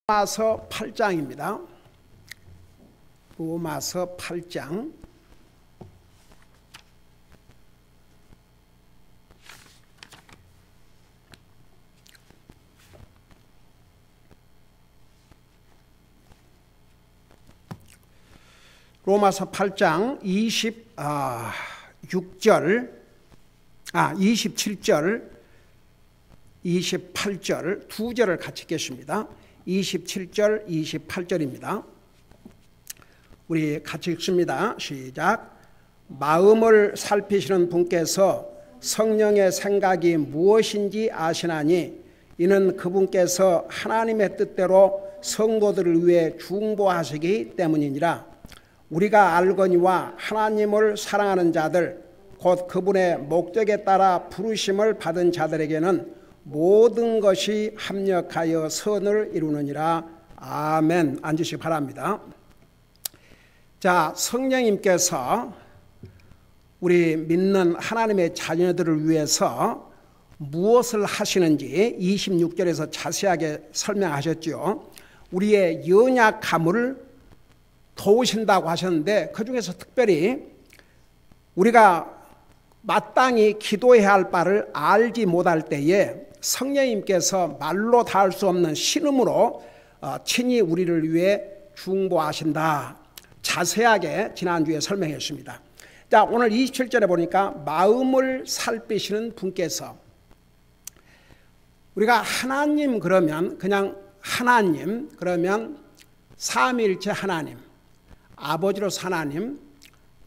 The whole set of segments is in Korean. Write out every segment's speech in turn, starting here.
로마서 8장입니다. 로마서 8장. 로마서 8장 27절, 28절 두 절을 같이 읽겠습니다. 27절, 28절입니다. 우리 같이 읽습니다. 시작. 마음을 살피시는 분께서 성령의 생각이 무엇인지 아시나니 이는 그분께서 하나님의 뜻대로 성도들을 위해 중보하시기 때문이니라. 우리가 알거니와 하나님을 사랑하는 자들 곧 그분의 목적에 따라 부르심을 받은 자들에게는 모든 것이 합력하여 선을 이루느니라. 아멘. 앉으시기 바랍니다. 자, 성령님께서 우리 믿는 하나님의 자녀들을 위해서 무엇을 하시는지 26절에서 자세하게 설명하셨죠. 우리의 연약함을 도우신다고 하셨는데 그 중에서 특별히 우리가 마땅히 기도해야 할 바를 알지 못할 때에 성령님께서 말로 닿을 수 없는 신음으로 친히 우리를 위해 중보하신다. 자세하게 지난주에 설명했습니다. 자, 오늘 27절에 보니까 마음을 살피시는 분께서, 우리가 하나님 그러면 그냥 하나님 그러면 삼위일체 하나님, 아버지로서 하나님,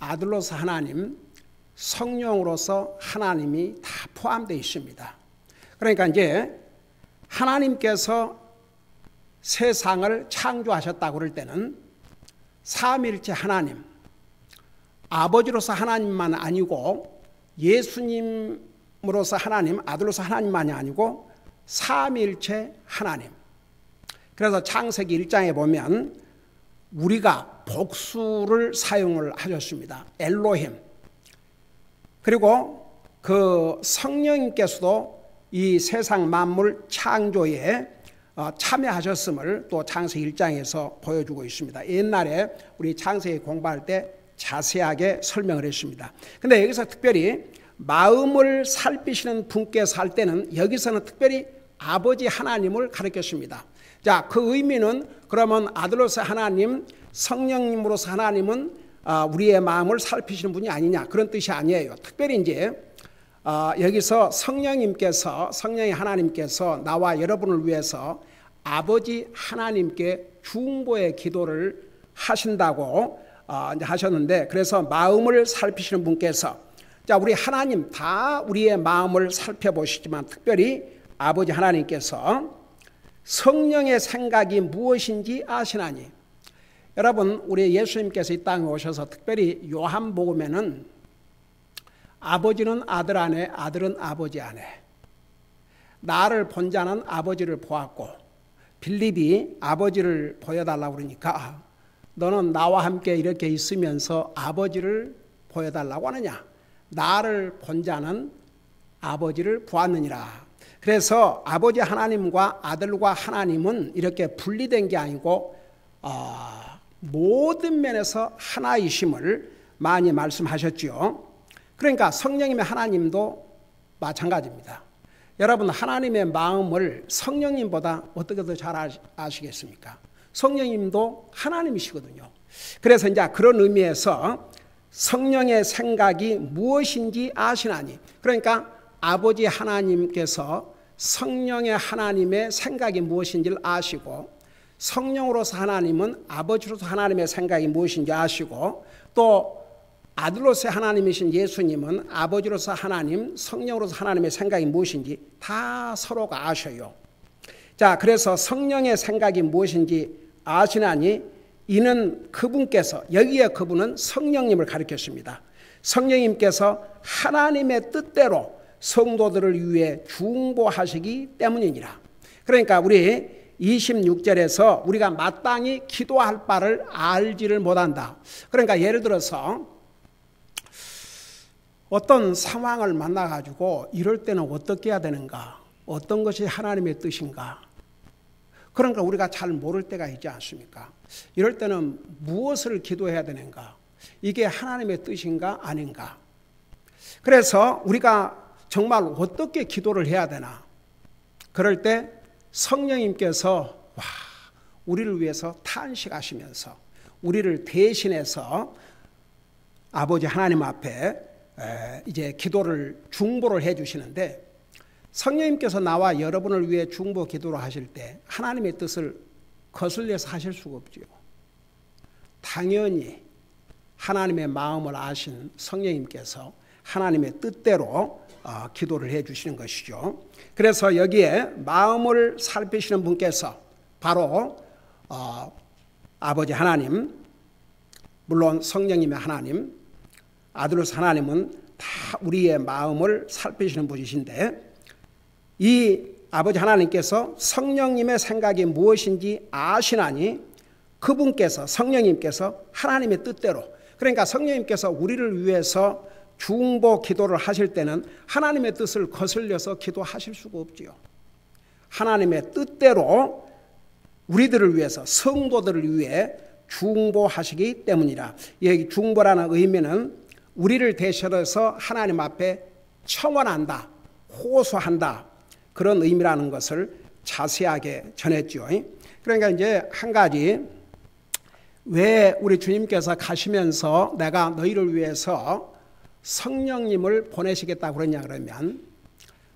아들로서 하나님, 성령으로서 하나님이 다 포함되어 있습니다. 그러니까 이제 하나님께서 세상을 창조하셨다고 그럴 때는 삼위일체 하나님, 아버지로서 하나님만 아니고 예수님으로서 하나님, 아들로서 하나님만이 아니고 삼위일체 하나님. 그래서 창세기 1장에 보면 우리가 복수를 사용을 하셨습니다. 엘로힘. 그리고 그 성령님께서도 이 세상 만물 창조에 참여하셨음을 또 창세기 1장에서 보여주고 있습니다. 옛날에 우리 창세기 공부할 때 자세하게 설명을 했습니다. 근데 여기서 특별히 마음을 살피시는 분께서 할 때는 여기서는 특별히 아버지 하나님을 가르쳤습니다. 자, 그 의미는 그러면 아들로서 하나님, 성령님으로서 하나님은 우리의 마음을 살피시는 분이 아니냐, 그런 뜻이 아니에요. 특별히 이제 여기서 성령의 하나님께서 나와 여러분을 위해서 아버지 하나님께 중보의 기도를 하신다고 하셨는데, 그래서 마음을 살피시는 분께서, 자, 우리 하나님 다 우리의 마음을 살펴보시지만 특별히 아버지 하나님께서 성령의 생각이 무엇인지 아시나니. 여러분, 우리 예수님께서 이 땅에 오셔서 특별히 요한복음에는 아버지는 아들 안에, 아들은 아버지 안에, 나를 본 자는 아버지를 보았고, 빌립이 아버지를 보여달라고 그러니까 너는 나와 함께 이렇게 있으면서 아버지를 보여달라고 하느냐. 나를 본 자는 아버지를 보았느니라. 그래서 아버지 하나님과 아들과 하나님은 이렇게 분리된 게 아니고 모든 면에서 하나이심을 많이 말씀하셨죠. 그러니까 성령님의 하나님도 마찬가지입니다. 여러분, 하나님의 마음을 성령님보다 어떻게 더 잘 아시겠습니까? 성령님도 하나님이시거든요. 그래서 이제 그런 의미에서 성령의 생각이 무엇인지 아시나니, 그러니까 아버지 하나님께서 성령의 하나님의 생각이 무엇인지를 아시고, 성령으로서 하나님은 아버지로서 하나님의 생각이 무엇인지 아시고, 또 아들로서 하나님이신 예수님은 아버지로서 하나님, 성령으로서 하나님의 생각이 무엇인지 다 서로가 아셔요. 자, 그래서 성령의 생각이 무엇인지 아시나니 이는 그분께서, 여기에 그분은 성령님을 가리켰습니다. 성령님께서 하나님의 뜻대로 성도들을 위해 중보하시기 때문이니라. 그러니까 우리 26절에서 우리가 마땅히 기도할 바를 알지를 못한다. 그러니까 예를 들어서 어떤 상황을 만나가지고 이럴 때는 어떻게 해야 되는가, 어떤 것이 하나님의 뜻인가, 그러니까 우리가 잘 모를 때가 있지 않습니까? 이럴 때는 무엇을 기도해야 되는가? 이게 하나님의 뜻인가 아닌가? 그래서 우리가 정말 어떻게 기도를 해야 되나? 그럴 때 성령님께서 우리를 위해서 탄식하시면서 우리를 대신해서 아버지 하나님 앞에 이제 기도를 중보를 해 주시는데, 성령님께서 나와 여러분을 위해 중보 기도를 하실 때 하나님의 뜻을 거슬려서 하실 수가 없지요. 당연히 하나님의 마음을 아신 성령님께서 하나님의 뜻대로 기도를 해 주시는 것이죠. 그래서 여기에 마음을 살피시는 분께서 바로 아버지 하나님, 물론 성령님의 하나님, 아들로서 하나님은 다 우리의 마음을 살피시는 분이신데, 이 아버지 하나님께서 성령님의 생각이 무엇인지 아시나니 그분께서, 성령님께서 하나님의 뜻대로, 그러니까 성령님께서 우리를 위해서 중보 기도를 하실 때는 하나님의 뜻을 거슬려서 기도하실 수가 없지요. 하나님의 뜻대로 우리들을 위해서, 성도들을 위해 중보하시기 때문이라. 여기 중보라는 의미는 우리를 대신해서 하나님 앞에 청원한다, 호소한다, 그런 의미라는 것을 자세하게 전했죠. 그러니까 이제 한 가지, 왜 우리 주님께서 가시면서 내가 너희를 위해서 성령님을 보내시겠다고 그러냐 그러면,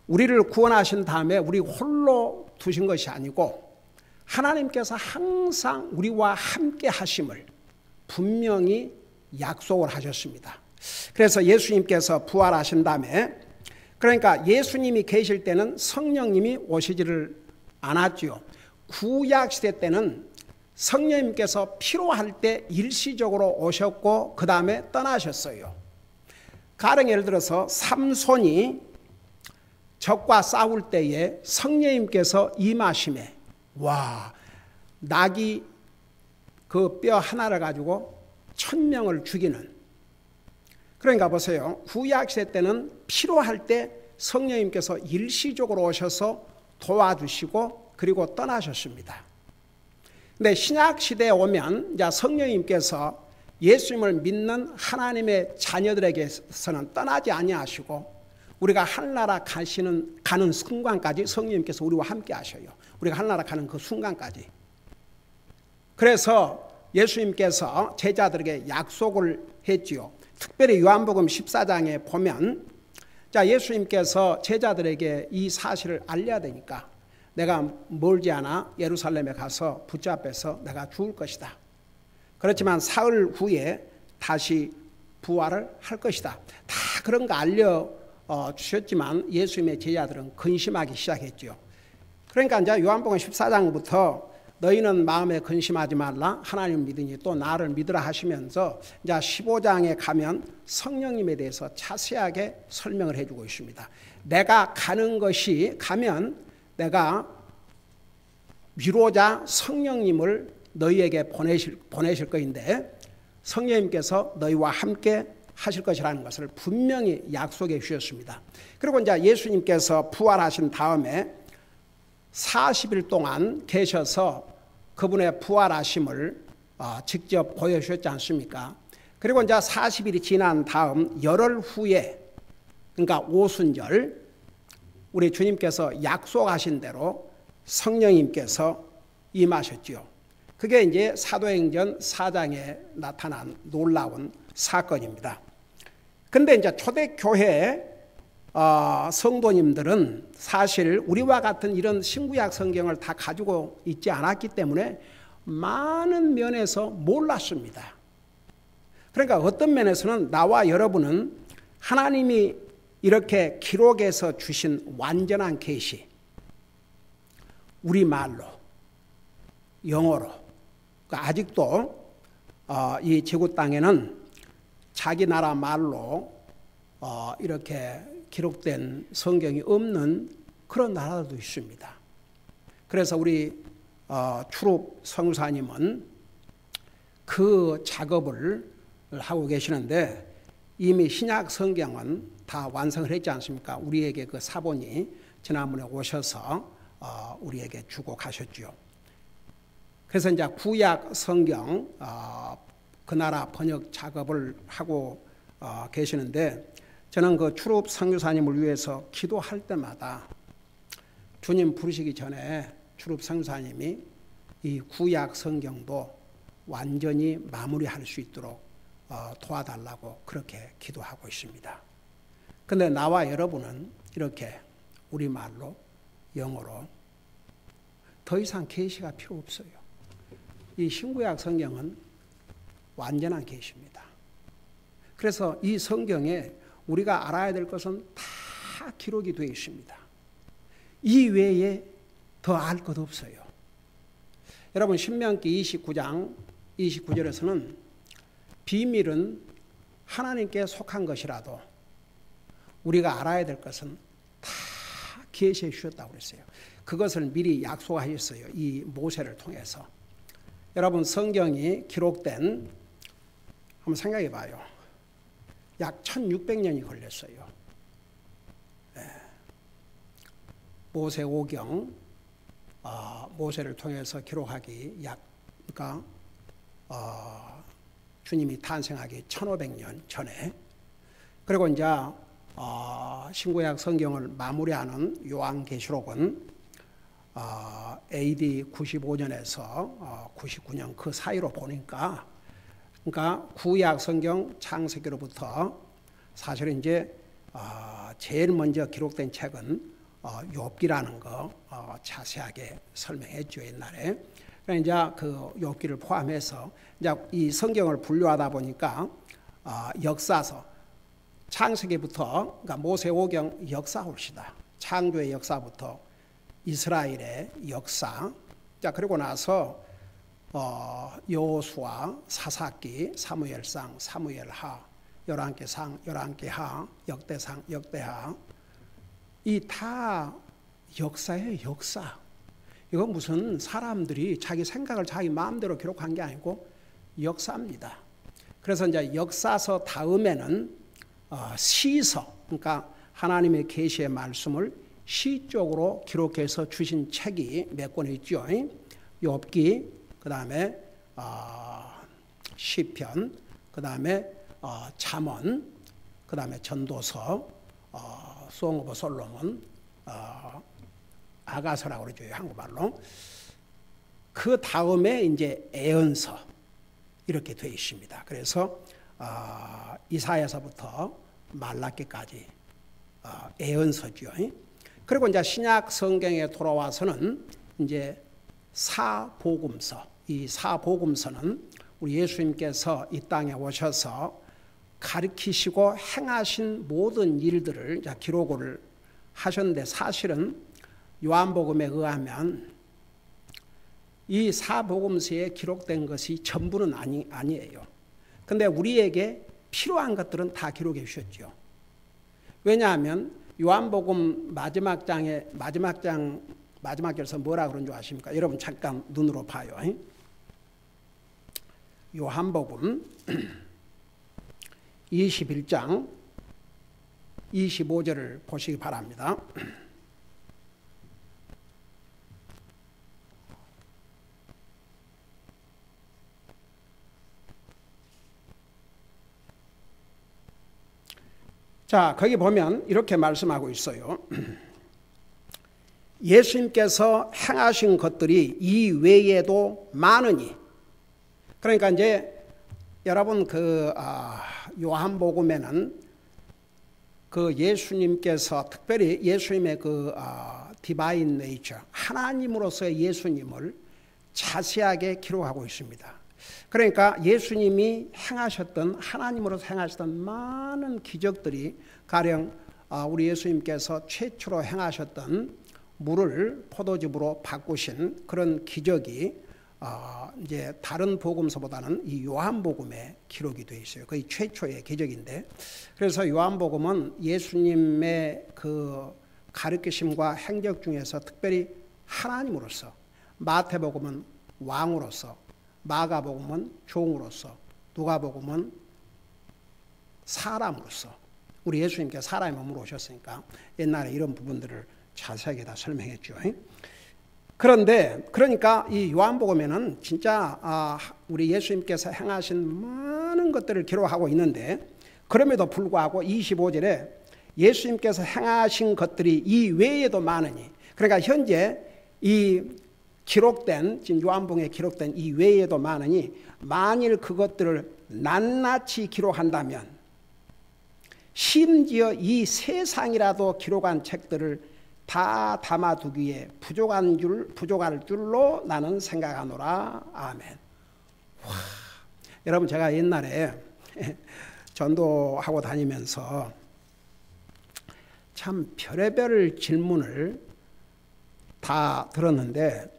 우리를 구원하신 다음에 우리 홀로 두신 것이 아니고 하나님께서 항상 우리와 함께 하심을 분명히 약속을 하셨습니다. 그래서 예수님께서 부활하신 다음에, 그러니까 예수님이 계실 때는 성령님이 오시지를 않았지요. 구약시대 때는 성령님께서 필요할 때 일시적으로 오셨고 그 다음에 떠나셨어요. 가령 예를 들어서 삼손이 적과 싸울 때에 성령님께서 임하심에 낙이 그 뼈 하나를 가지고 1000명을 죽이는, 그러니까 보세요. 구약시대 때는 필요할 때 성령님께서 일시적으로 오셔서 도와주시고 그리고 떠나셨습니다. 근데 신약시대에 오면 이제 성령님께서 예수님을 믿는 하나님의 자녀들에게서는 떠나지 아니하시고 우리가 하늘나라 가는 순간까지 성령님께서 우리와 함께 하셔요. 우리가 하늘나라 가는 그 순간까지. 그래서 예수님께서 제자들에게 약속을 했지요. 특별히 요한복음 14장에 보면, 자, 예수님께서 제자들에게 이 사실을 알려야 되니까 내가 멀지 않아 예루살렘에 가서 붙잡혀서 내가 죽을 것이다. 그렇지만 사흘 후에 다시 부활을 할 것이다. 다 그런 거 알려주셨지만 예수님의 제자들은 근심하기 시작했죠. 그러니까 이제 요한복음 14장부터 너희는 마음에 근심하지 말라, 하나님 믿으니 또 나를 믿으라 하시면서 이제 15장에 가면 성령님에 대해서 자세하게 설명을 해주고 있습니다. 내가 가는 것이, 가면 내가 위로자 성령님을 너희에게 보내실 것인데 성령님께서 너희와 함께 하실 것이라는 것을 분명히 약속해 주셨습니다. 그리고 이제 예수님께서 부활하신 다음에 40일 동안 계셔서 그분의 부활하심을 직접 보여주셨지 않습니까? 그리고 이제 40일이 지난 다음 열흘 후에, 그러니까 오순절, 우리 주님께서 약속하신 대로 성령님께서 임하셨지요. 그게 이제 사도행전 4장에 나타난 놀라운 사건입니다. 근데 이제 초대교회 성도님들은 사실 우리와 같은 이런 신구약 성경을 다 가지고 있지 않았기 때문에 많은 면에서 몰랐습니다. 그러니까 어떤 면에서는 나와 여러분은 하나님이 이렇게 기록해서 주신 완전한 계시, 우리말로, 영어로, 아직도 이 지구 땅에는 자기 나라 말로 이렇게 기록된 성경이 없는 그런 나라도 있습니다. 그래서 우리 추룹 성사님은 그 작업을 하고 계시는데 이미 신약 성경은 다 완성을 했지 않습니까? 우리에게 그 사본이 지난번에 오셔서 우리에게 주고 가셨죠. 그래서 이제 구약 성경 그 나라 번역 작업을 하고 계시는데, 저는 그 추룹 선교사님을 위해서 기도할 때마다 주님 부르시기 전에 추룹 선교사님이 이 구약 성경도 완전히 마무리할 수 있도록 도와달라고 그렇게 기도하고 있습니다. 그런데 나와 여러분은 이렇게 우리말로, 영어로 더 이상 계시가 필요 없어요. 이 신구약 성경은 완전한 계시입니다. 그래서 이 성경에 우리가 알아야 될 것은 다 기록이 되어 있습니다. 이 외에 더 알 것 없어요. 여러분, 신명기 29장 29절에서는 비밀은 하나님께 속한 것이라도 우리가 알아야 될 것은 다 계시해 주셨다고 그랬어요. 그것을 미리 약속하셨어요. 이 모세를 통해서. 여러분, 성경이 기록된, 한번 생각해 봐요. 약 1600년이 걸렸어요. 모세오경, 모세를 통해서 기록하기 그러니까 주님이 탄생하기 1500년 전에, 그리고 이제 신구약 성경을 마무리하는 요한계시록은 AD 95년에서 99년 그 사이로 보니까, 그러니까 구약 성경 창세기로부터 사실은 이제 제일 먼저 기록된 책은 욥기라는 거 자세하게 설명했죠, 옛날에. 그러니까 이제 그 욥기를 포함해서 이제 이 성경을 분류하다 보니까 역사서, 창세기부터, 그러니까 모세오경 역사홀시다. 창조의 역사부터 이스라엘의 역사. 자, 그리고 나서 여호수아, 사사기, 사무엘상, 사무엘하, 열왕기상, 열왕기하, 역대상, 역대하. 이 다 역사예요, 역사. 이건 무슨 사람들이 자기 생각을 자기 마음대로 기록한 게 아니고 역사입니다. 그래서 이제 역사서 다음에는 시서, 그러니까 하나님의 계시의 말씀을 시적으로 기록해서 주신 책이 몇 권 있죠. 욥기, 그 다음에 시편, 그 다음에 잠언, 그 다음에 전도서, 송 오브 솔로몬, 아가서라고 그러죠, 한국말로. 그 다음에 이제 애언서 이렇게 되어 있습니다. 그래서 이사야서부터 말라기까지 애언서죠. 그리고 이제 신약 성경에 돌아와서는 이제 사복음서, 이 사복음서는 우리 예수님께서 이 땅에 오셔서 가르치시고 행하신 모든 일들을 기록을 하셨는데, 사실은 요한복음에 의하면 이 사복음서에 기록된 것이 전부는 아니에요. 그런데 우리에게 필요한 것들은 다 기록해 주셨죠. 왜냐하면 요한복음 마지막 절에서 뭐라 그런 줄 아십니까? 여러분 잠깐 눈으로 봐요. 요한복음 21장 25절을 보시기 바랍니다. 자, 거기 보면 이렇게 말씀하고 있어요. 예수님께서 행하신 것들이 이 외에도 많으니. 그러니까 이제 여러분 요한복음에는 그 예수님께서 특별히 예수님의 디바인 네이처, 하나님으로서의 예수님을 자세하게 기록하고 있습니다. 그러니까 예수님이 행하셨던, 하나님으로서 행하셨던 많은 기적들이, 가령 우리 예수님께서 최초로 행하셨던 물을 포도즙으로 바꾸신 그런 기적이 이제 다른 복음서보다는 이 요한복음에 기록이 되어 있어요. 거의 최초의 기적인데, 그래서 요한복음은 예수님의 그 가르치심과 행적 중에서 특별히 하나님으로서, 마태복음은 왕으로서, 마가복음은 종으로서, 누가복음은 사람으로서, 우리 예수님께서 사람의 몸으로 오셨으니까 옛날에 이런 부분들을 자세하게 다 설명했죠. 그런데 그러니까 이 요한복음에는 진짜 우리 예수님께서 행하신 많은 것들을 기록하고 있는데, 그럼에도 불구하고 25절에 예수님께서 행하신 것들이 이 외에도 많으니, 그러니까 현재 이 기록된, 지금 요한복음에 기록된 이 외에도 많으니, 만일 그것들을 낱낱이 기록한다면 심지어 이 세상이라도 기록한 책들을 다 담아두기에 부족할 줄로 나는 생각하노라. 아멘. 와, 여러분, 제가 옛날에 전도하고 다니면서 참 별의별 질문을 다 들었는데,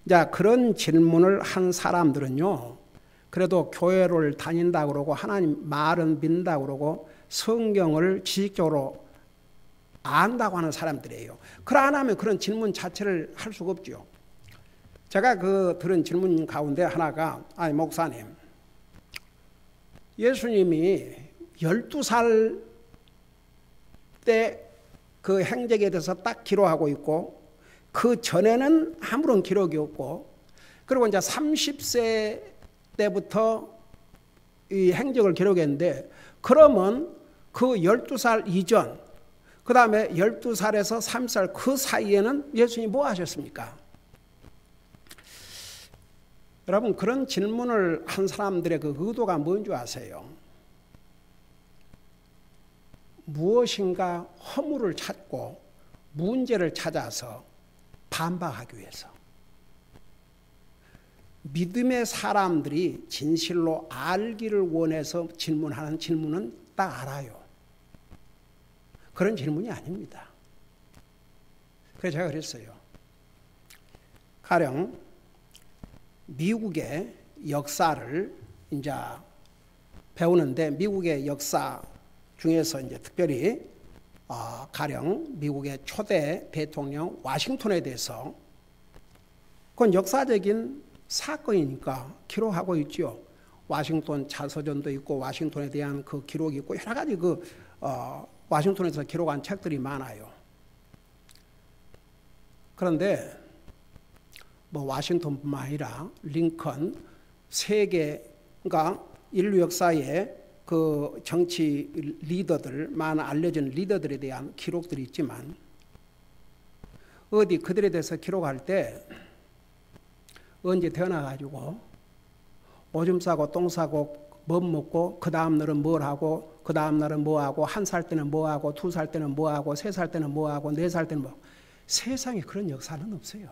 이제 그런 질문을 한 사람들은요, 그래도 교회를 다닌다고 그러고 하나님 말은 믿는다고 그러고 성경을 지식적으로 안다고 하는 사람들이에요. 그러하면 그런 질문 자체를 할 수가 없죠. 제가 들은 질문 가운데 하나가, 아니 목사님, 예수님이 12살 때 그 행적에 대해서 딱 기록하고 있고, 그 전에는 아무런 기록이 없고, 그리고 이제 30세 때부터 이 행적을 기록했는데, 그러면 그 12살 이전, 그 다음에 12살에서 30살 그 사이에는 예수님이 뭐 하셨습니까? 여러분, 그런 질문을 한 사람들의 그 의도가 뭔지 아세요? 무엇인가 허물을 찾고 문제를 찾아서 반박하기 위해서. 믿음의 사람들이 진실로 알기를 원해서 질문하는 질문은 딱 알아요. 그런 질문이 아닙니다. 그래서 제가 그랬어요. 가령 미국의 역사를 이제 배우는데, 미국의 역사 중에서 이제 특별히 가령 미국의 초대 대통령 와싱턴에 대해서, 그건 역사적인 사건이니까 기록하고 있죠. 와싱턴 자서전도 있고 와싱턴에 대한 그 기록이 있고 여러 가지 와싱턴에서 기록한 책들이 많아요. 그런데 뭐 와싱턴뿐만 아니라 링컨, 세계가 인류 역사에 그 정치 리더들, 많은 알려진 리더들에 대한 기록들이 있지만, 어디 그들에 대해서 기록할 때 언제 태어나가지고 오줌 싸고 똥 싸고 뭐 먹고, 그 다음 날은 뭘 하고, 그 다음 날은 뭐 하고, 1살 때는 뭐 하고, 2살 때는 뭐 하고, 3살 때는 뭐 하고, 4살 때는 뭐. 세상에 그런 역사는 없어요.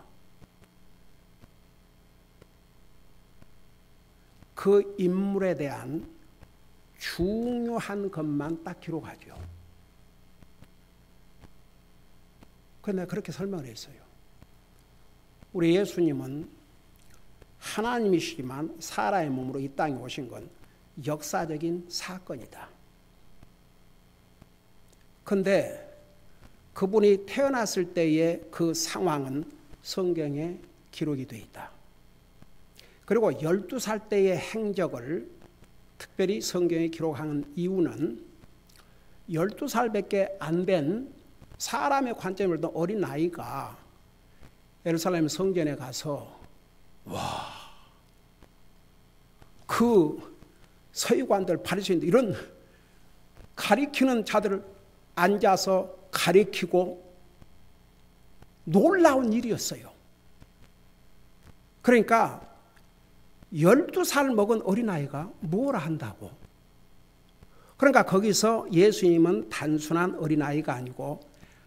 그 인물에 대한 중요한 것만 딱 기록하죠. 그런데 그렇게 설명을 했어요. 우리 예수님은 하나님이시지만 사람의 몸으로 이 땅에 오신 건 역사적인 사건이다. 그런데 그분이 태어났을 때의 그 상황은 성경에 기록이 되어 있다. 그리고 12살 때의 행적을 특별히 성경에 기록한 이유는 12살밖에 안 된 사람의 관점을 둔 어린 아이가 예루살렘 성전에 가서 그 서기관들, 바리새인들 이런 가리키는 자들을 앉아서 가리키고 놀라운 일이었어요. 그러니까 12살 먹은 어린아이가 뭘 한다고? 그러니까 거기서 예수님은 단순한 어린아이가 아니고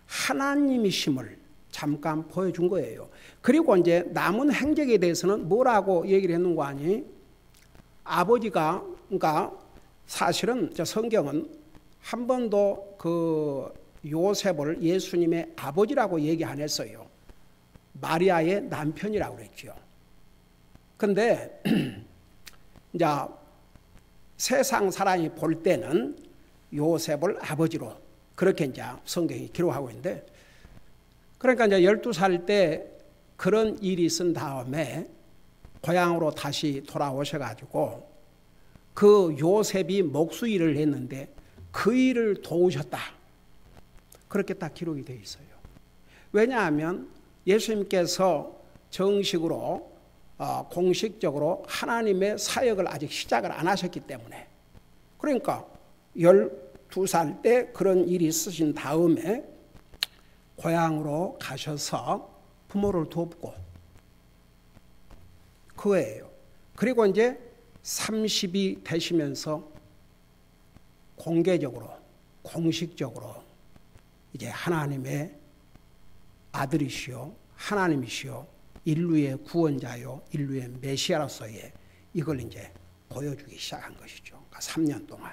하나님이심을 잠깐 보여준 거예요. 그리고 이제 남은 행적에 대해서는 뭐라고 얘기를 했는 거 아니? 아버지가, 그러니까 사실은 성경은 한 번도 그 요셉을 예수님의 아버지라고 얘기 안 했어요. 마리아의 남편이라고 그랬죠. 근데 이제 세상 사람이 볼 때는 요셉을 아버지로 그렇게 이제 성경이 기록하고 있는데, 그러니까 이제 12살 때 그런 일이 있은 다음에 고향으로 다시 돌아오셔가지고 그 요셉이 목수일을 했는데 그 일을 도우셨다. 그렇게 딱 기록이 되어 있어요. 왜냐하면 예수님께서 정식으로 공식적으로 하나님의 사역을 아직 시작을 안 하셨기 때문에, 그러니까 12살 때 그런 일이 있으신 다음에 고향으로 가셔서 부모를 돕고 그거예요. 그리고 이제 30이 되시면서 공개적으로 공식적으로 이제 하나님의 아들이시요 하나님이시요 인류의 구원자요 인류의 메시아로서의 이걸 이제 보여주기 시작한 것이죠. 그러니까 3년 동안.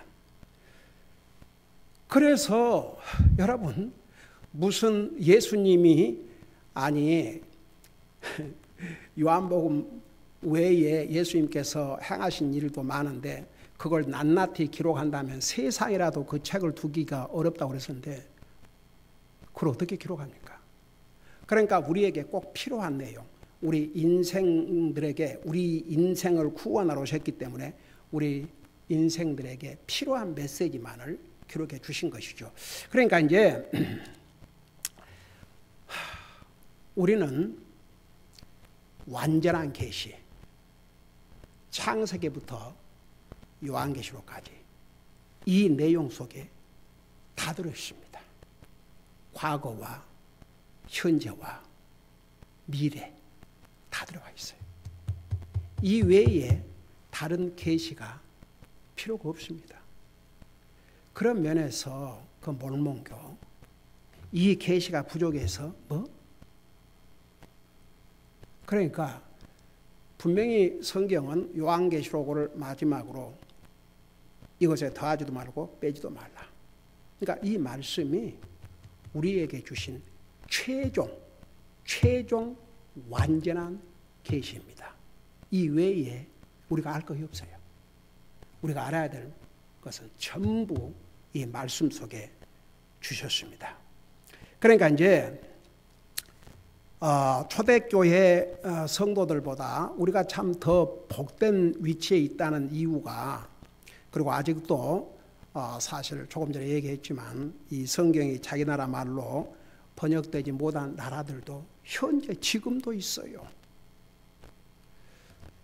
그래서 여러분, 무슨 예수님이, 아니 요한복음 외에 예수님께서 행하신 일도 많은데 그걸 낱낱이 기록한다면 세상이라도 그 책을 두기가 어렵다고 그랬었는데 그걸 어떻게 기록합니까? 그러니까 우리에게 꼭 필요한 내용, 우리 인생들에게, 우리 인생을 구원하러 오셨기 때문에 우리 인생들에게 필요한 메시지만을 기록해 주신 것이죠. 그러니까 이제 우리는 완전한 계시, 창세기부터 요한계시록까지 이 내용 속에 다 들어있습니다. 과거와 현재와 미래 다 들어가 있어요. 이 외에 다른 계시가 필요가 없습니다. 그런 면에서 그 몰몬교, 이 계시가 부족해서 그러니까 분명히 성경은 요한계시록을 마지막으로 이것에 더하지도 말고 빼지도 말라. 그러니까 이 말씀이 우리에게 주신 최종 완전한 계시입니다. 이 외에 우리가 알 것이 없어요. 우리가 알아야 될 것은 전부 이 말씀 속에 주셨습니다. 그러니까 이제 초대교회 성도들보다 우리가 참 더 복된 위치에 있다는 이유가, 그리고 아직도 사실 조금 전에 얘기했지만 이 성경이 자기 나라 말로 번역되지 못한 나라들도 현재 지금도 있어요.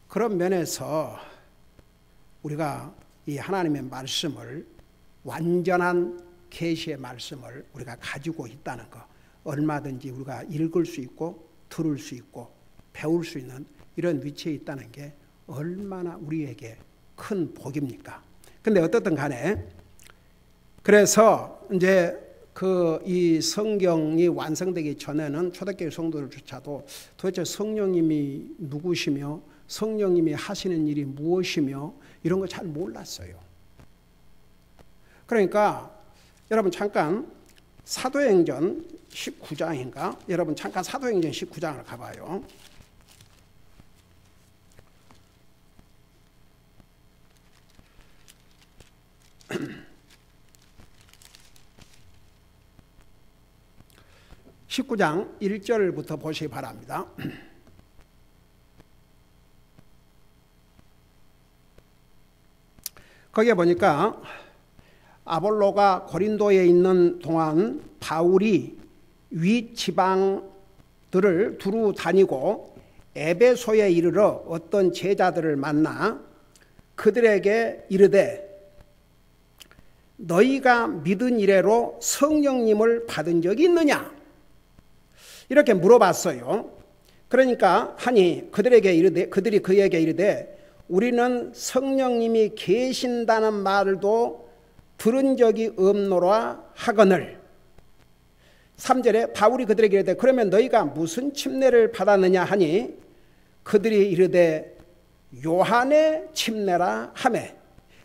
그런 면에서 우리가 이 하나님의 말씀을, 완전한 계시의 말씀을 우리가 가지고 있다는 것, 얼마든지 우리가 읽을 수 있고 들을 수 있고 배울 수 있는 이런 위치에 있다는 게 얼마나 우리에게 큰 복입니까? 근데 어떻든 간에, 그래서 이제 이 성경이 완성되기 전에는 초대교회 성도들조차도 도대체 성령님이 누구시며 성령님이 하시는 일이 무엇이며 이런 거 잘 몰랐어요. 그러니까 여러분 잠깐 사도행전 19장인가? 여러분 잠깐 사도행전 19장을 가봐요. (19장) 1절부터 보시기 바랍니다. 거기에 보니까 아볼로가 고린도에 있는 동안 바울이 위 지방들을 두루 다니고 에베소에 이르러 어떤 제자들을 만나 그들에게 이르되 너희가 믿은 이래로 성령님을 받은 적이 있느냐? 이렇게 물어봤어요. 그러니까 하니 그들이 그에게 이르되 우리는 성령님이 계신다는 말도 들은 적이 없노라 하거늘. 3절에 바울이 그들에게 이르되 그러면 너희가 무슨 침례를 받았느냐 하니 그들이 이르되 요한의 침례라 하매.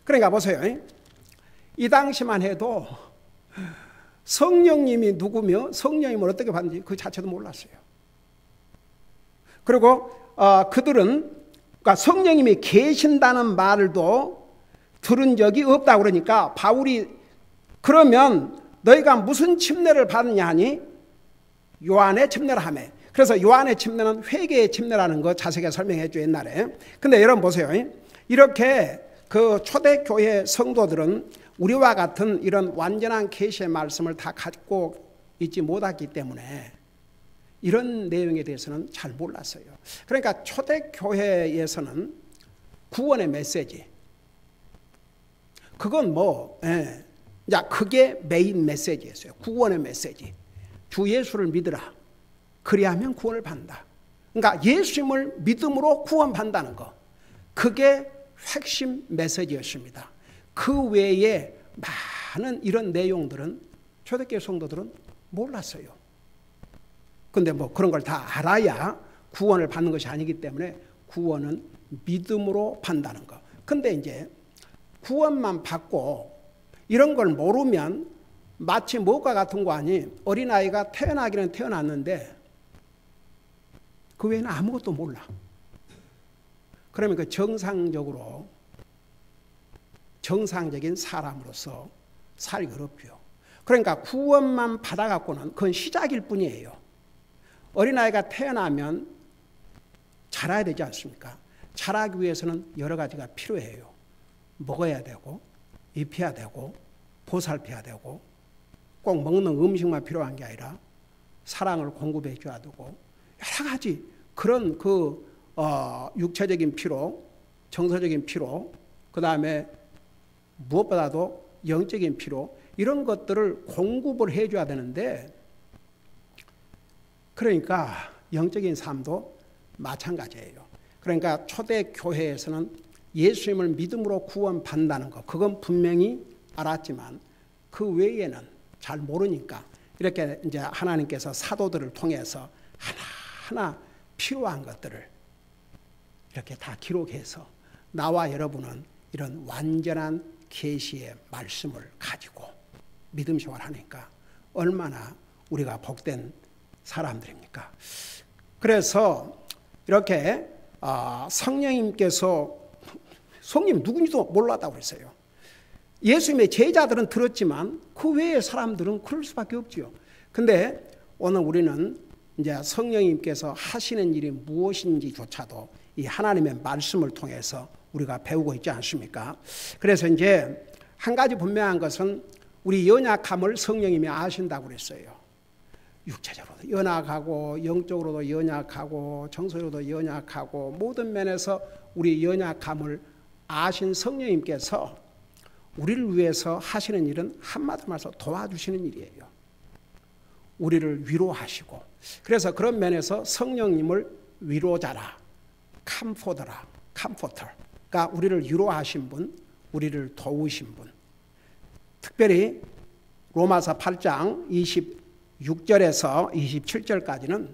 그러니까 보세요. 이 당시만 해도 성령님이 누구며 성령님을 어떻게 받는지 그 자체도 몰랐어요. 그리고 그들은 그러니까 성령님이 계신다는 말도 들은 적이 없다고 그러니까 바울이 그러면 너희가 무슨 침례를 받느냐 하니 요한의 침례를 하매. 그래서 요한의 침례는 회개의 침례라는 거 자세하게 설명했죠 옛날에. 근데 여러분 보세요. 이렇게 그 초대교회 성도들은 우리와 같은 이런 완전한 계시의 말씀을 다 갖고 있지 못했기 때문에 이런 내용에 대해서는 잘 몰랐어요. 그러니까 초대교회에서는 구원의 메시지, 그건 그게 메인 메시지였어요. 구원의 메시지. 주 예수를 믿으라. 그리하면 구원을 받는다. 그러니까 예수님을 믿음으로 구원받는다는 거. 그게 핵심 메시지였습니다. 그 외에 많은 이런 내용들은 초대교회 성도들은 몰랐어요. 근데 그런 걸 다 알아야 구원을 받는 것이 아니기 때문에 구원은 믿음으로 받는다는 거. 근데 이제 구원만 받고 이런 걸 모르면 마치 뭐가 같은 거 아니? 어린아이가 태어나기는 태어났는데 그 외에는 아무것도 몰라. 그러면 그 정상적인 사람으로서 살기 어렵죠. 그러니까 구원만 받아갖고는 그건 시작일 뿐이에요. 어린아이가 태어나면 자라야 되지 않습니까? 자라기 위해서는 여러 가지가 필요해요. 먹어야 되고, 입혀야 되고, 보살펴야 되고, 꼭 먹는 음식만 필요한 게 아니라 사랑을 공급해 줘야 되고, 여러 가지 그런 육체적인 필요, 정서적인 필요, 그 다음에 무엇보다도 영적인 필요, 이런 것들을 공급을 해줘야 되는데, 그러니까 영적인 삶도 마찬가지예요. 그러니까 초대교회에서는 예수님을 믿음으로 구원받는다는 것, 그건 분명히 알았지만 그 외에는 잘 모르니까 이렇게 이제 하나님께서 사도들을 통해서 하나하나 필요한 것들을 이렇게 다 기록해서 나와 여러분은 이런 완전한 계시의 말씀을 가지고 믿음 생활을 하니까 얼마나 우리가 복된 사람들입니까? 그래서 이렇게 성령님께서 성령님 누군지도 몰랐다고 그랬어요. 예수님의 제자들은 들었지만 그 외의 사람들은 그럴 수밖에 없지요. 근데 오늘 우리는 이제 성령님께서 하시는 일이 무엇인지조차도 이 하나님의 말씀을 통해서 우리가 배우고 있지 않습니까? 그래서 이제 한 가지 분명한 것은 우리 연약함을 성령님이 아신다고 그랬어요. 육체적으로도 연약하고 영적으로도 연약하고 정서로도 연약하고 모든 면에서 우리 연약함을 아신 성령님께서 우리를 위해서 하시는 일은 한마디로 말해서 도와주시는 일이에요. 우리를 위로하시고, 그래서 그런 면에서 성령님을 위로자라, 컴포터라, 컴포터가 우리를 위로하신 분, 우리를 도우신 분. 특별히 로마서 8장 26절에서 27절까지는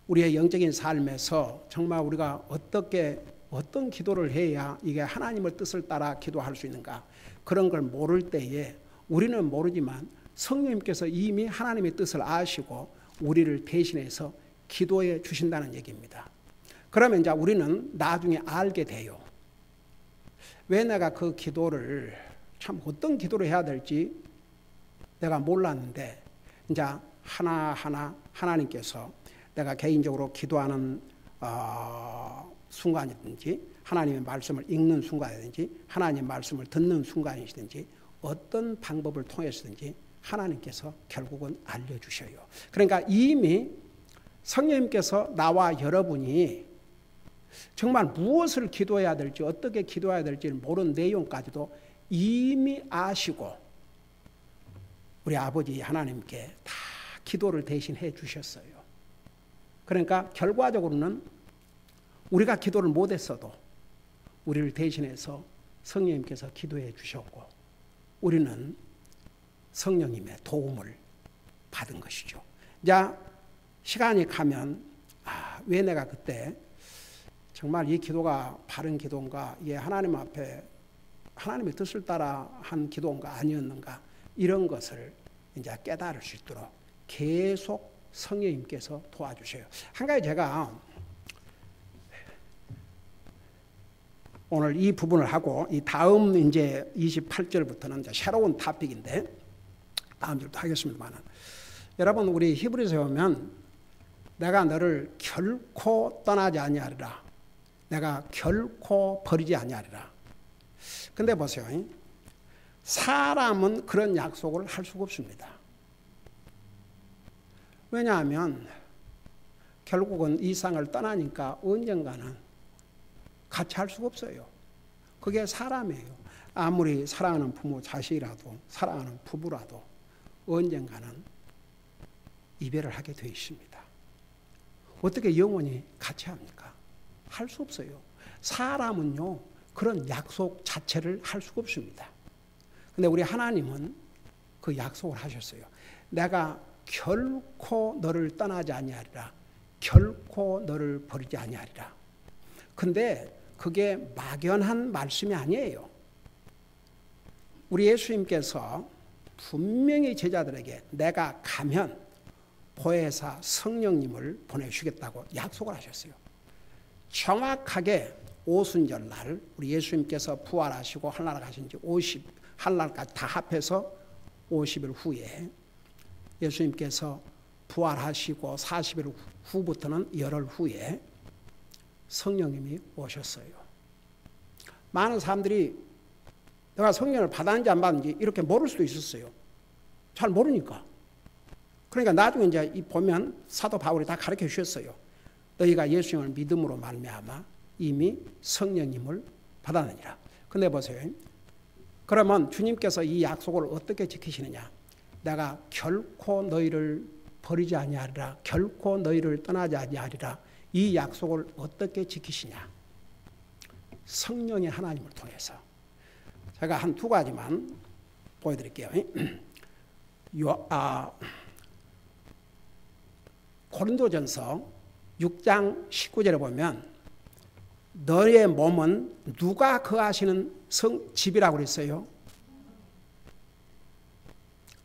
우리의 영적인 삶에서 정말 우리가 어떤 기도를 해야 이게 하나님의 뜻을 따라 기도할 수 있는가, 그런 걸 모를 때에 우리는 모르지만 성령님께서 이미 하나님의 뜻을 아시고 우리를 대신해서 기도해 주신다는 얘기입니다. 그러면 이제 우리는 나중에 알게 돼요. 왜 내가 그 기도를 참 어떤 기도를 해야 될지 내가 몰랐는데 이제 하나하나 하나님께서 내가 개인적으로 기도하는 순간이든지 하나님의 말씀을 읽는 순간이든지 하나님의 말씀을 듣는 순간이든지 어떤 방법을 통해서든지 하나님께서 결국은 알려주셔요. 그러니까 이미 성령님께서 나와 여러분이 정말 무엇을 기도해야 될지 어떻게 기도해야 될지 모르는 내용까지도 이미 아시고 우리 아버지 하나님께 다 기도를 대신해 주셨어요. 그러니까 결과적으로는 우리가 기도를 못했어도 우리를 대신해서 성령님께서 기도해 주셨고 우리는 성령님의 도움을 받은 것이죠. 자, 시간이 가면 왜 내가 그때 정말 이 기도가 바른 기도인가, 이게 하나님 앞에 하나님의 뜻을 따라 한 기도인가 아니었는가, 이런 것을 이제 깨달을 수 있도록 계속 성령님께서 도와주셔요. 한 가지 제가 오늘 이 부분을 하고 이 다음 이제 28절부터는 이제 새로운 토픽인데 다음 절부터 하겠습니다만, 여러분 우리 히브리서에 보면 내가 너를 결코 떠나지 아니하리라, 내가 결코 버리지 아니하리라. 근데 보세요, 사람은 그런 약속을 할 수가 없습니다. 왜냐하면 결국은 이 세상을 떠나니까 언젠가는 같이 할 수가 없어요. 그게 사람이에요. 아무리 사랑하는 부모 자식이라도 사랑하는 부부라도 언젠가는 이별을 하게 되어 있습니다. 어떻게 영원히 같이 합니까? 할 수 없어요. 사람은요 그런 약속 자체를 할 수가 없습니다. 근데 우리 하나님은 그 약속을 하셨어요. 내가 결코 너를 떠나지 아니하리라. 결코 너를 버리지 아니하리라. 근데 그게 막연한 말씀이 아니에요. 우리 예수님께서 분명히 제자들에게 내가 가면 보혜사 성령님을 보내주시겠다고 약속을 하셨어요. 정확하게 오순절날 우리 예수님께서 부활하시고 하늘나라 가신 지 하늘나라까지 다 합해서 50일 후에 예수님께서 부활하시고 40일 후부터는 열흘 후에 성령님이 오셨어요. 많은 사람들이 내가 성령을 받았는지 안 받았는지 이렇게 모를 수도 있었어요. 잘 모르니까. 그러니까 나중에 이제 보면 사도 바울이 다 가르쳐 주셨어요. 너희가 예수님을 믿음으로 말미암아 이미 성령님을 받았느니라. 근데 보세요. 그러면 주님께서 이 약속을 어떻게 지키시느냐? 내가 결코 너희를 버리지 아니하리라. 결코 너희를 떠나지 아니하리라. 이 약속을 어떻게 지키시냐? 성령의 하나님을 통해서. 제가 한 두 가지만 보여드릴게요. 고린도전서 6장 19절에 보면 너의 몸은 누가 거하시는 집이라고 그랬어요?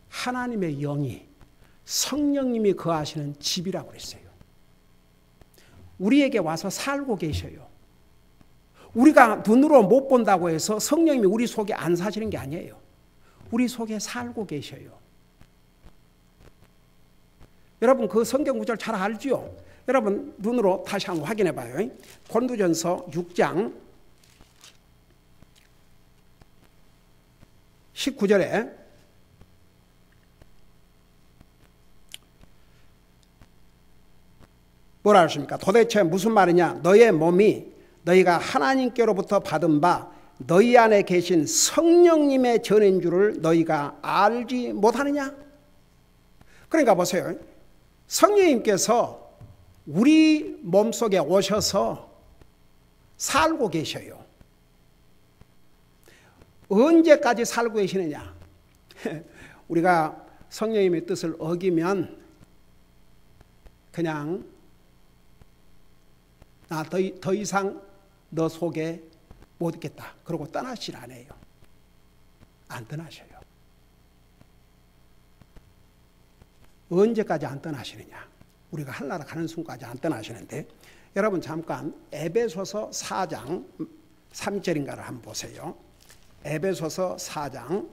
하나님의 영이 성령님이 거하시는 집이라고 그랬어요. 우리에게 와서 살고 계셔요. 우리가 눈으로 못 본다고 해서 성령님이 우리 속에 안 사시는 게 아니에요. 우리 속에 살고 계셔요. 여러분 그 성경 구절 잘 알죠? 여러분 눈으로 다시 한번 확인해 봐요. 고린도전서 6장 19절에 뭐라 하십니까? 도대체 무슨 말이냐? 너의 몸이 너희가 하나님께로부터 받은 바 너희 안에 계신 성령님의 전인 줄을 너희가 알지 못하느냐? 그러니까 보세요. 성령님께서 우리 몸속에 오셔서 살고 계셔요. 언제까지 살고 계시느냐? 우리가 성령님의 뜻을 어기면 그냥 나 더 이상 너 속에 못 있겠다. 그러고 떠나질 않아요. 안 떠나셔요. 언제까지 안 떠나시느냐? 우리가 하늘나라 가는 순간까지 안 떠나시는데 여러분 잠깐 에베소서 4장 3절인가를 한번 보세요. 에베소서 4장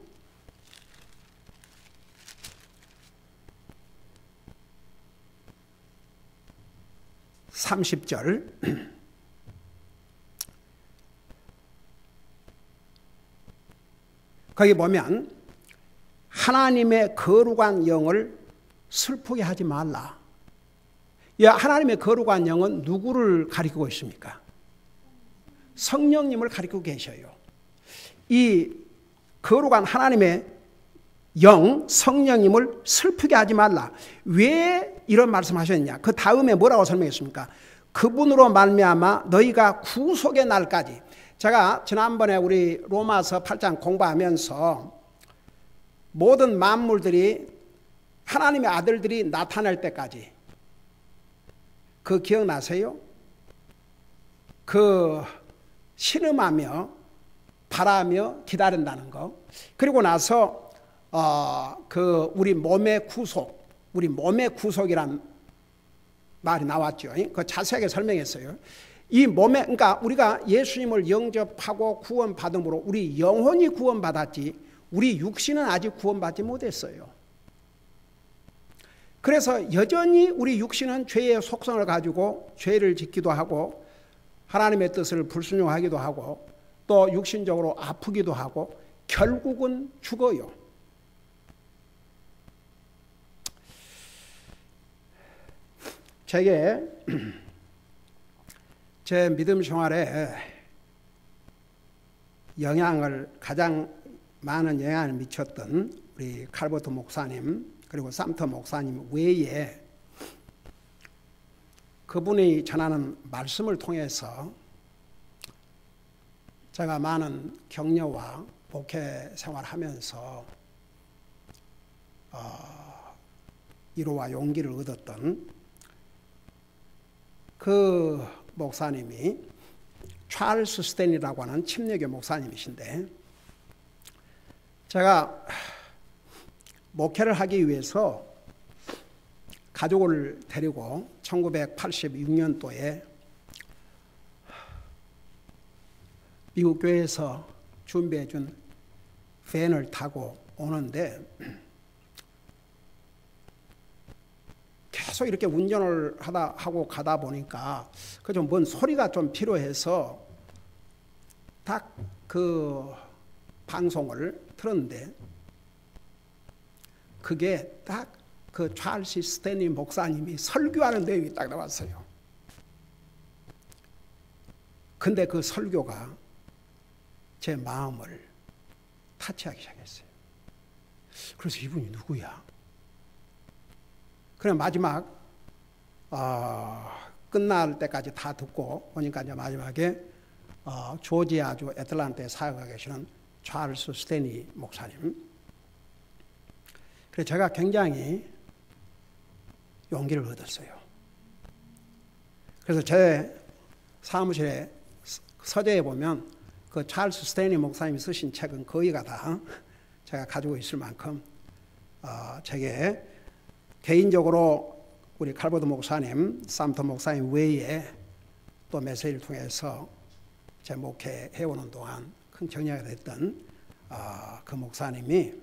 30절 거기 보면 하나님의 거룩한 영을 슬프게 하지 말라. 하나님의 거룩한 영은 누구를 가리키고 있습니까? 성령님을 가리키고 계셔요. 이 거룩한 하나님의 영, 성령님을 슬프게 하지 말라. 왜 이런 말씀하셨느냐? 그 다음에 뭐라고 설명했습니까? 그분으로 말미암아 너희가 구속의 날까지. 제가 지난번에 우리 로마서 8장 공부하면서 모든 만물들이 하나님의 아들들이 나타날 때까지 그 기억나세요? 그 신음하며 바라며 기다린다는 거. 그리고 나서 그 우리 몸의 구속이란 말이 나왔죠. 그 자세하게 설명했어요. 이 몸에, 그러니까 우리가 예수님을 영접하고 구원받음으로 우리 영혼이 구원받았지, 우리 육신은 아직 구원받지 못했어요. 그래서 여전히 우리 육신은 죄의 속성을 가지고 죄를 짓기도 하고 하나님의 뜻을 불순종하기도 하고 또 육신적으로 아프기도 하고 결국은 죽어요. 제게 제 믿음 생활에 가장 많은 영향을 미쳤던 우리 칼버트 목사님 그리고 삼터 목사님 외에 그분이 전하는 말씀을 통해서 제가 많은 격려와 목회 생활하면서 위로와 용기를 얻었던 그 목사님이 찰스 스탠리라고 하는 침례교 목사님이신데, 제가 목회를 하기 위해서 가족을 데리고 1986년도에 미국 교회에서 준비해 준 밴을 타고 오는데 계속 이렇게 운전을 하고 가다 보니까 그 좀 뭔 소리가 좀 필요해서 딱 그 방송을 틀었는데 그게 딱 그 찰스 스탠리 목사님이 설교하는 내용이 딱 나왔어요. 근데 그 설교가 제 마음을 타치하기 시작했어요. 그래서 이분이 누구야? 그래 마지막 끝날 때까지 다 듣고 보니까 이제 마지막에 조지아주 애틀랜타에 사역하고 계시는 찰스 스탠리 목사님. 그래서 제가 굉장히 용기를 얻었어요. 그래서 제 사무실에 서재에 보면 그 찰스 스탠리 목사님이 쓰신 책은 거의가 다 제가 가지고 있을 만큼 제게 개인적으로 우리 칼버트 목사님, 삼터 목사님 외에 또 메시지를 통해서 제 목회해오는 동안 큰 격려가 됐던 그 목사님이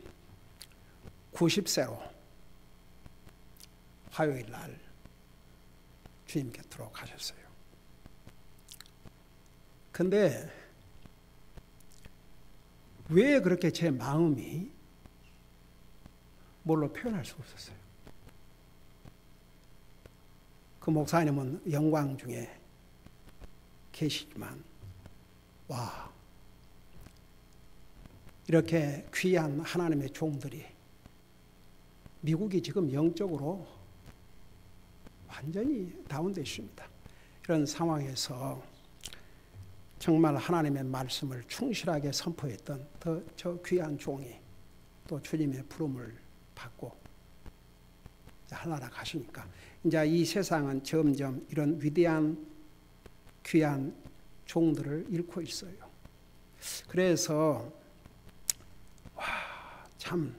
90세로 화요일 날 주님 곁으로 가셨어요. 근데 왜 그렇게 제 마음이 뭘로 표현할 수 없었어요. 그 목사님은 영광 중에 계시지만 와, 이렇게 귀한 하나님의 종들이 미국이 지금 영적으로 완전히 다운되어 있습니다. 이런 상황에서 정말 하나님의 말씀을 충실하게 선포했던 저 귀한 종이 또 주님의 부름을 받고 하나라 가시니까 이제 이 세상은 점점 이런 위대한 귀한 종들을 잃고 있어요. 그래서 참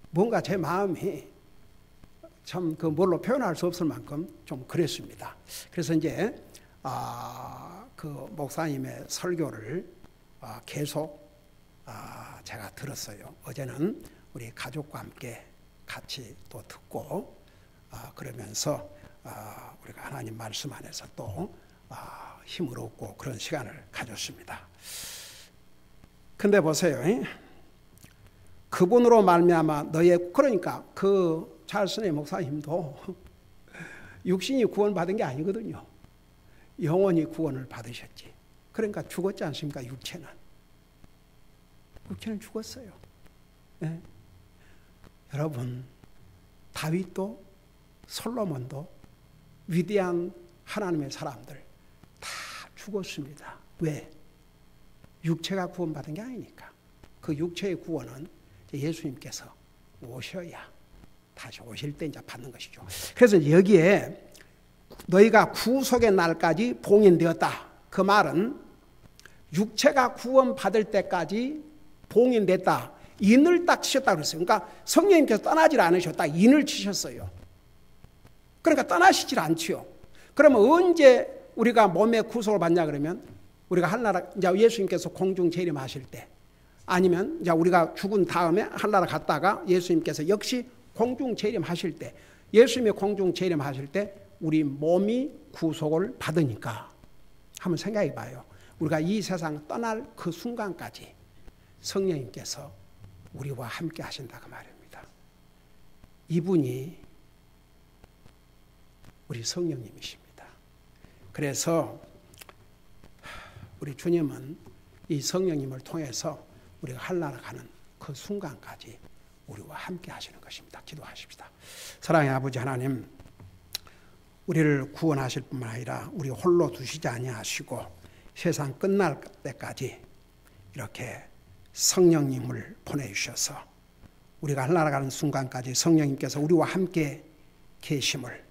뭔가 제 마음이 참 그 뭘로 표현할 수 없을 만큼 좀 그랬습니다. 그래서 이제 그 목사님의 설교를 계속 제가 들었어요. 어제는 우리 가족과 함께 같이 또 듣고 그러면서 우리가 하나님 말씀 안에서 또 힘을 얻고 그런 시간을 가졌습니다. 근데 보세요. 그분으로 말미암아 그러니까 그 찰스네 목사님도 육신이 구원받은 게 아니거든요. 영원히 구원을 받으셨지. 그러니까 죽었지 않습니까? 육체는 죽었어요. 네. 여러분, 다윗도 솔로몬도 위대한 하나님의 사람들 다 죽었습니다. 왜? 육체가 구원받은 게 아니니까. 그 육체의 구원은 예수님께서 오셔야 다시 오실 때 이제 받는 것이죠. 그래서 여기에 너희가 구속의 날까지 봉인되었다. 그 말은 육체가 구원받을 때까지 봉인됐다. 인을 딱 치셨다 그랬어요. 그러니까 성령님께서 떠나질 않으셨다. 인을 치셨어요. 그러니까 떠나시질 않지요. 그러면 언제 우리가 몸의 구속을 받냐 그러면 우리가 하늘나라 이제 예수님께서 공중 재림하실 때 아니면 이제 우리가 죽은 다음에 하늘나라 갔다가 예수님께서 역시 공중 재림하실 때 예수님의 공중 재림하실 때 우리 몸이 구속을 받으니까 한번 생각해 봐요. 우리가 이 세상 떠날 그 순간까지 성령님께서 우리와 함께 하신다 그 말입니다. 이분이 우리 성령님이십니다. 그래서 우리 주님은 이 성령님을 통해서 우리가 하늘나라 가는 그 순간까지 우리와 함께 하시는 것입니다. 기도하십시다. 사랑의 아버지 하나님, 우리를 구원하실 뿐만 아니라 우리 홀로 두시지 아니하시고 세상 끝날 때까지 이렇게 성령님을 보내주셔서 우리가 하늘나라 가는 순간까지 성령님께서 우리와 함께 계심을,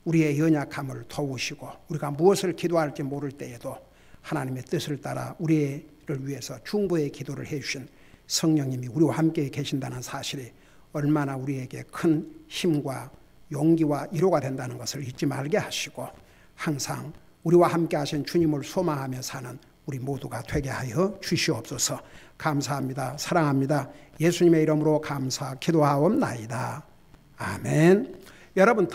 우리의 연약함을 도우시고 우리가 무엇을 기도할지 모를 때에도 하나님의 뜻을 따라 우리를 위해서 중보의 기도를 해주신 성령님이 우리와 함께 계신다는 사실이 얼마나 우리에게 큰 힘과 용기와 위로가 된다는 것을 잊지 말게 하시고 항상 우리와 함께 하신 주님을 소망하며 사는 우리 모두가 되게 하여 주시옵소서. 감사합니다. 사랑합니다. 예수님의 이름으로 감사 기도하옵나이다. 아멘. 여러분